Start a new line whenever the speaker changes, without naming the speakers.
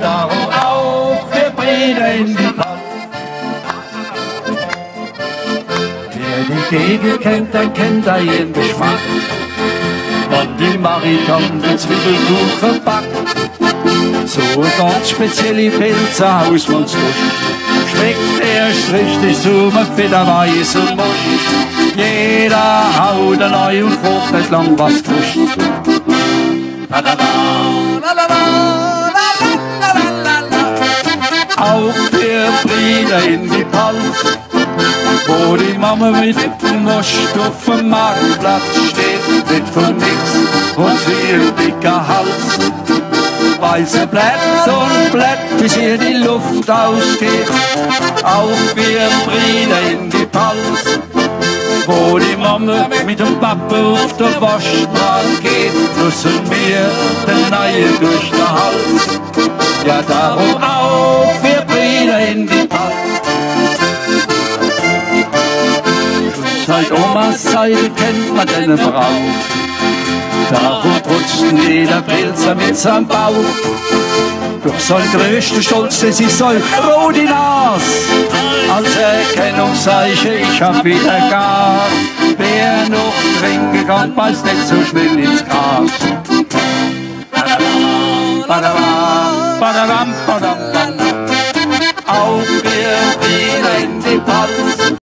darum auf, wir Brüder in die Palt. Wer die Gegend kennt, der kennt da ihren Geschmack. Und die Mariton mit Zwiebelkuchen backt. So eine ganz spezielle Pilze Hausmannslusch. Schmeckt erst richtig so mit federweißem Musch. Jeder haut ein Ei und kocht nicht lang was frischt. Auf der Brüder in die Pals, wo die Mama mit dem Most auf dem Marktplatz steht, nicht von nix und viel dicker Hals. Weil sie bleibt und bleibt, bis ihr die Luft ausgeht. Auf wir Brüder in die Pals, wo die Mama mit dem Papa auf der Waschbahn geht, müssen wir den Neue durch den Hals. Ja, darum auf, wir Brüder in die Pals. Seit Omas Zeit kennt man den Brauch. Darum putzt jeder Pilzer mit seinem Bauch. Doch sein größter Stolz, das ist sein rote Nas. Als Erkennungszeichen, ich hab wieder Gas. Wer noch trinken kann, passt nicht so schnell ins Gras.